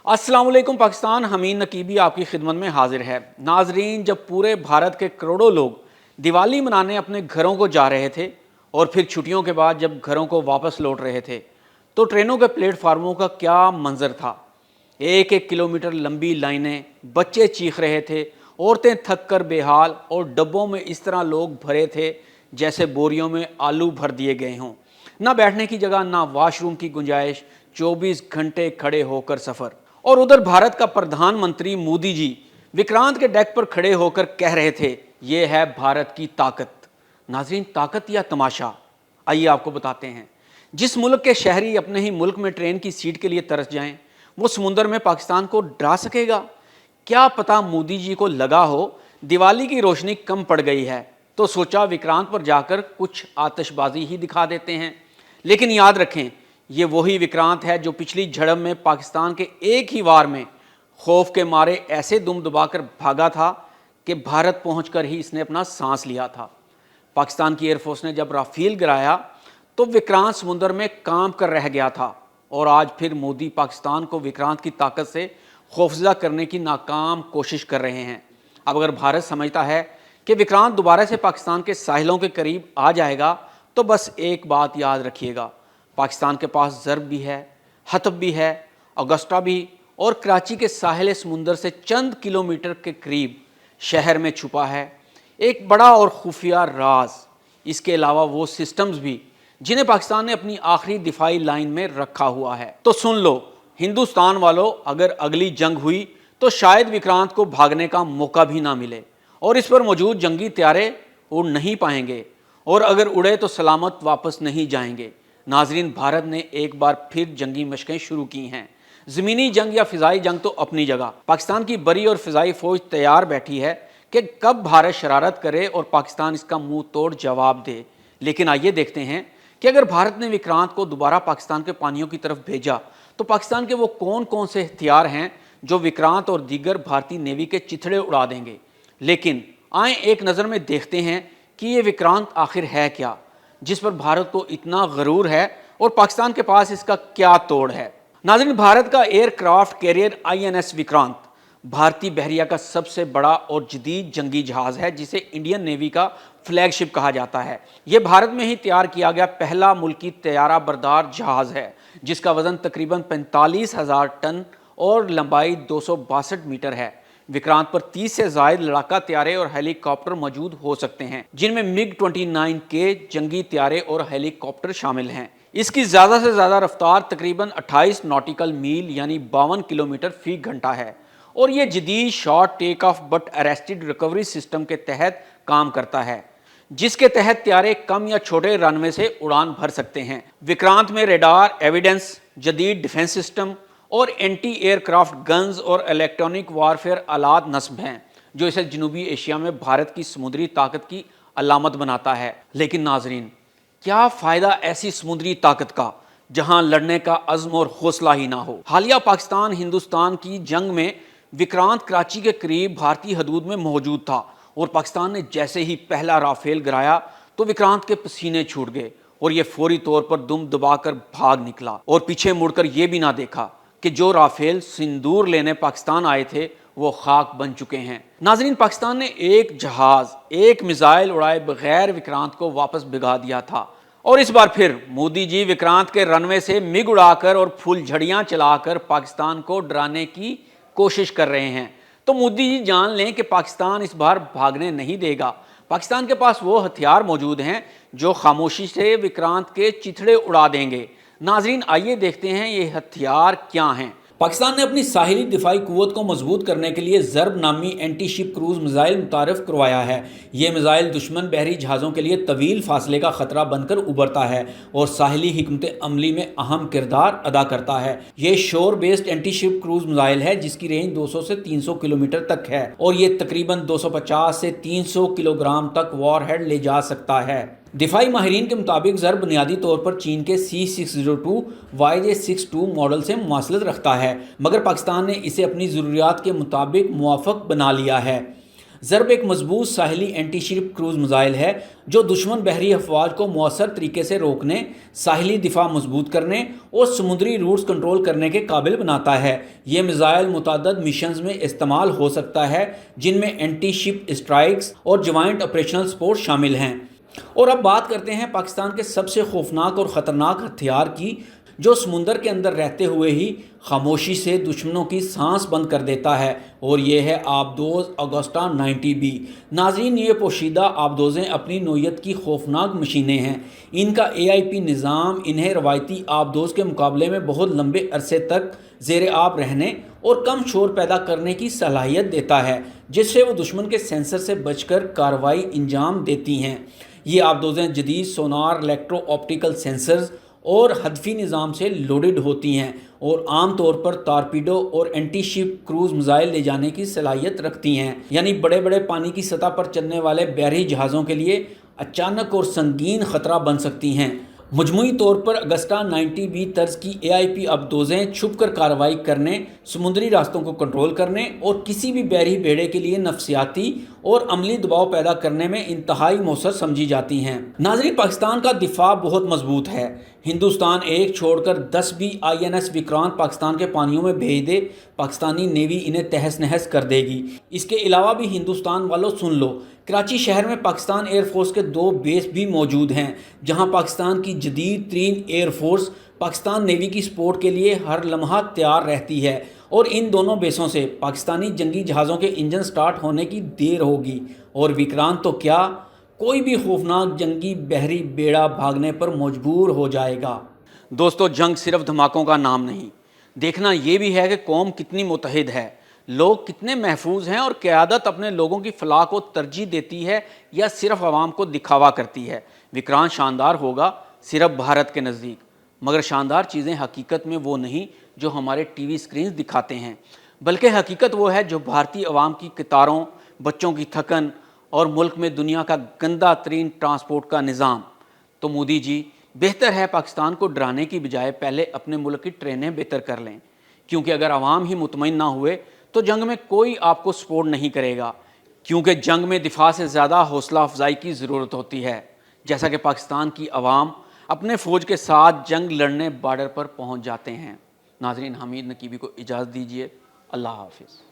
السلام علیکم پاکستان، حمید نقیبی آپ کی خدمت میں حاضر ہے۔ ناظرین، جب پورے بھارت کے کروڑوں لوگ دیوالی منانے اپنے گھروں کو جا رہے تھے اور پھر چھٹیوں کے بعد جب گھروں کو واپس لوٹ رہے تھے تو ٹرینوں کے پلیٹ فارموں کا کیا منظر تھا۔ ایک ایک کلومیٹر لمبی لائنیں، بچے چیخ رہے تھے، عورتیں تھک کر بے حال، اور ڈبوں میں اس طرح لوگ بھرے تھے جیسے بوریوں میں آلو بھر دیے گئے ہوں۔ نہ بیٹھنے کی جگہ، نہ واش روم کی گنجائش، 24 گھنٹے کھڑے ہو کر سفر۔ اور ادھر بھارت کا پردھان منتری مودی جی وکرانت کے ڈیک پر کھڑے ہو کر کہہ رہے تھے، یہ ہے بھارت کی طاقت۔ ناظرین، طاقت یا تماشا؟ آئیے آپ کو بتاتے ہیں۔ جس ملک کے شہری اپنے ہی ملک میں ٹرین کی سیٹ کے لیے ترس جائیں، وہ سمندر میں پاکستان کو ڈرا سکے گا؟ کیا پتہ مودی جی کو لگا ہو دیوالی کی روشنی کم پڑ گئی ہے تو سوچا وکرانت پر جا کر کچھ آتش بازی ہی دکھا دیتے ہیں۔ لیکن یاد رکھیں، یہ وہی وکرانت ہے جو پچھلی جھڑپ میں پاکستان کے ایک ہی وار میں خوف کے مارے ایسے دم دبا کر بھاگا تھا کہ بھارت پہنچ کر ہی اس نے اپنا سانس لیا تھا۔ پاکستان کی ایئر فورس نے جب رافیل گرایا تو وکرانت سمندر میں کانپ کر رہ گیا تھا، اور آج پھر مودی پاکستان کو وکرانت کی طاقت سے خوفزدہ کرنے کی ناکام کوشش کر رہے ہیں۔ اب اگر بھارت سمجھتا ہے کہ وکرانت دوبارہ سے پاکستان کے ساحلوں کے قریب آ جائے گا تو بس ایک بات یاد رکھیے گا، پاکستان کے پاس ضرب بھی ہے، حطب بھی ہے، اگسٹا بھی، اور کراچی کے ساحل سمندر سے چند کلومیٹر کے قریب شہر میں چھپا ہے ایک بڑا اور خفیہ راز۔ اس کے علاوہ وہ سسٹمز بھی جنہیں پاکستان نے اپنی آخری دفاعی لائن میں رکھا ہوا ہے۔ تو سن لو ہندوستان والوں، اگر اگلی جنگ ہوئی تو شاید وکرانت کو بھاگنے کا موقع بھی نہ ملے، اور اس پر موجود جنگی طیارے اڑ نہیں پائیں گے، اور اگر اڑے تو سلامت واپس نہیں جائیں گے۔ ناظرین، بھارت نے ایک بار پھر جنگی مشقیں شروع کی ہیں۔ زمینی جنگ یا فضائی جنگ تو اپنی جگہ، پاکستان کی بری اور فضائی فوج تیار بیٹھی ہے کہ کب بھارت شرارت کرے اور پاکستان اس کا منہ توڑ جواب دے۔ لیکن آئیے دیکھتے ہیں کہ اگر بھارت نے وکرانت کو دوبارہ پاکستان کے پانیوں کی طرف بھیجا تو پاکستان کے وہ کون کون سے ہتھیار ہیں جو وکرانت اور دیگر بھارتی نیوی کے چتھڑے اڑا دیں گے۔ لیکن آئیں ایک نظر میں دیکھتے ہیں کہ یہ وکرانت آخر ہے کیا، جس پر بھارت کو اتنا غرور ہے، اور پاکستان کے پاس اس کا کیا توڑ ہے۔ ناظرین، بھارت کا aircraft carrier INS Vikrant بھارتی بحریہ کا سب سے بڑا اور جدید جنگی جہاز ہے، جسے انڈین نیوی کا فلیگ شپ کہا جاتا ہے۔ یہ بھارت میں ہی تیار کیا گیا پہلا ملکی طیارہ بردار جہاز ہے، جس کا وزن تقریباً 45,000 ٹن اور لمبائی 262 میٹر ہے۔ وکرانت پر 30 سے زائد لڑاکا طیارے اور ہیلی کاپٹر موجود ہو سکتے ہیں، جن میں MiG-29 کے جنگی طیارے اور ہیلی کاپٹر شامل ہیں۔ اس کی زیادہ سے زیادہ رفتار تقریباً 28 ناٹیکل میل یعنی 52 کلومیٹر فی گھنٹہ ہے، اور یہ جدید short take of but arrested recovery system کے تحت کام کرتا ہے، جس کے تحت طیارے کم یا چھوٹے رن وے سے اڑان بھر سکتے ہیں۔ وکرانت میں ریڈار، ایویڈنس، جدید ڈیفنس سسٹم اور اینٹی ایئر کرافٹ گنز اور الیکٹرانک وارفیئر آلات نصب ہیں، جو اسے جنوبی ایشیا میں بھارت کی سمندری طاقت کی علامت بناتا ہے۔ لیکن ناظرین، کیا فائدہ ایسی سمندری طاقت کا جہاں لڑنے کا عزم اور حوصلہ ہی نہ ہو؟ حالیہ پاکستان ہندوستان کی جنگ میں وکرانت کراچی کے قریب بھارتی حدود میں موجود تھا، اور پاکستان نے جیسے ہی پہلا رافیل گرایا تو وکرانت کے پسینے چھوٹ گئے، اور یہ فوری طور پر دم دبا کر بھاگ نکلا، اور پیچھے مڑ کر یہ بھی نہ دیکھا کہ جو رافیل سندور لینے پاکستان آئے تھے وہ خاک بن چکے ہیں۔ ناظرین، پاکستان نے ایک جہاز، ایک میزائل اڑائے بغیر وکرانت کو واپس بھگا دیا تھا، اور اس بار پھر مودی جی وکرانت کے رن وے سے MiG اڑا کر اور پھول جھڑیاں چلا کر پاکستان کو ڈرانے کی کوشش کر رہے ہیں۔ تو مودی جی جان لیں کہ پاکستان اس بار بھاگنے نہیں دے گا۔ پاکستان کے پاس وہ ہتھیار موجود ہیں جو خاموشی سے وکرانت کے چتھڑے اڑا دیں گے۔ ناظرین، آئیے دیکھتے ہیں یہ ہتھیار کیا ہیں۔ پاکستان نے اپنی ساحلی دفاعی قوت کو مضبوط کرنے کے لیے ضرب نامی اینٹی شپ کروز میزائل متعارف کروایا ہے۔ یہ میزائل دشمن بحری جہازوں کے لیے طویل فاصلے کا خطرہ بن کر ابھرتا ہے اور ساحلی حکمت عملی میں اہم کردار ادا کرتا ہے۔ یہ شور بیسڈ اینٹی شپ کروز میزائل ہے جس کی رینج 200 سے 300 کلومیٹر تک ہے، اور یہ تقریباً 250 سے 300 کلو گرام تک وار ہیڈ لے جا سکتا ہے۔ دفاعی ماہرین کے مطابق ضرب بنیادی طور پر چین کے C602 YJ62 ماڈل سے مماثلت رکھتا ہے، مگر پاکستان نے اسے اپنی ضروریات کے مطابق موافق بنا لیا ہے۔ ضرب ایک مضبوط ساحلی اینٹی شپ کروز میزائل ہے جو دشمن بحری افواج کو مؤثر طریقے سے روکنے، ساحلی دفاع مضبوط کرنے اور سمندری روٹس کنٹرول کرنے کے قابل بناتا ہے۔ یہ میزائل متعدد مشنز میں استعمال ہو سکتا ہے جن میں اینٹی شپ اسٹرائکس اور جوائنٹ آپریشنل سپورٹ شامل ہیں۔ اور اب بات کرتے ہیں پاکستان کے سب سے خوفناک اور خطرناک ہتھیار کی، جو سمندر کے اندر رہتے ہوئے ہی خاموشی سے دشمنوں کی سانس بند کر دیتا ہے، اور یہ ہے آبدوز اگسٹا 90B۔ ناظرین، یہ پوشیدہ آبدوزیں اپنی نوعیت کی خوفناک مشینیں ہیں۔ ان کا AIP نظام انہیں روایتی آبدوز کے مقابلے میں بہت لمبے عرصے تک زیر آب رہنے اور کم شور پیدا کرنے کی صلاحیت دیتا ہے، جس سے وہ دشمن کے سینسر سے بچ کر کارروائی انجام دیتی ہیں۔ یہ آبدوزیں جدید سونار، الیکٹرو آپٹیکل سینسرز اور ہدفی نظام سے لوڈڈ ہوتی ہیں اور عام طور پر ٹارپیڈو اور اینٹی شپ کروز میزائل لے جانے کی صلاحیت رکھتی ہیں، یعنی بڑے بڑے پانی کی سطح پر چلنے والے بحری جہازوں کے لیے اچانک اور سنگین خطرہ بن سکتی ہیں۔ مجموعی طور پر اگسٹا 90B طرز کی AIP آبدوزیں چھپ کر کارروائی کرنے، سمندری راستوں کو کنٹرول کرنے اور کسی بھی بحری بیڑے کے لیے نفسیاتی اور عملی دباؤ پیدا کرنے میں انتہائی مؤثر سمجھی جاتی ہیں۔ ناظرین، پاکستان کا دفاع بہت مضبوط ہے۔ ہندوستان ایک چھوڑ کر 10 بھی INS وکرانت پاکستان کے پانیوں میں بھیج دے، پاکستانی نیوی انہیں تہس نہس کر دے گی۔ اس کے علاوہ بھی ہندوستان والوں سن لو، کراچی شہر میں پاکستان ایئر فورس کے 2 بیس بھی موجود ہیں، جہاں پاکستان کی جدید ترین ایئر فورس پاکستان نیوی کی سپورٹ کے لیے ہر لمحہ تیار رہتی ہے، اور ان دونوں بیسوں سے پاکستانی جنگی جہازوں کے انجن سٹارٹ ہونے کی دیر ہوگی، اور وکرانت تو کیا، کوئی بھی خوفناک جنگی بحری بیڑا بھاگنے پر مجبور ہو جائے گا۔ دوستو، جنگ صرف دھماکوں کا نام نہیں، دیکھنا یہ بھی ہے کہ قوم کتنی متحد ہے، لوگ کتنے محفوظ ہیں، اور قیادت اپنے لوگوں کی فلاح کو ترجیح دیتی ہے یا صرف عوام کو دکھاوا کرتی ہے۔ وکرانت شاندار ہوگا صرف بھارت کے نزدیک، مگر شاندار چیزیں حقیقت میں وہ نہیں جو ہمارے ٹی وی سکرینز دکھاتے ہیں، بلکہ حقیقت وہ ہے جو بھارتی عوام کی قطاروں، بچوں کی تھکن اور ملک میں دنیا کا گندہ ترین ٹرانسپورٹ کا نظام۔ تو مودی جی، بہتر ہے پاکستان کو ڈرانے کی بجائے پہلے اپنے ملک کی ٹرینیں بہتر کر لیں، کیونکہ اگر عوام ہی مطمئن نہ ہوئے تو جنگ میں کوئی آپ کو سپورٹ نہیں کرے گا، کیونکہ جنگ میں دفاع سے زیادہ حوصلہ افزائی کی ضرورت ہوتی ہے، جیسا کہ پاکستان کی عوام اپنے فوج کے ساتھ جنگ لڑنے بارڈر پر پہنچ جاتے ہیں۔ ناظرین، حمید نقیبی کو اجازت دیجیے، اللہ حافظ۔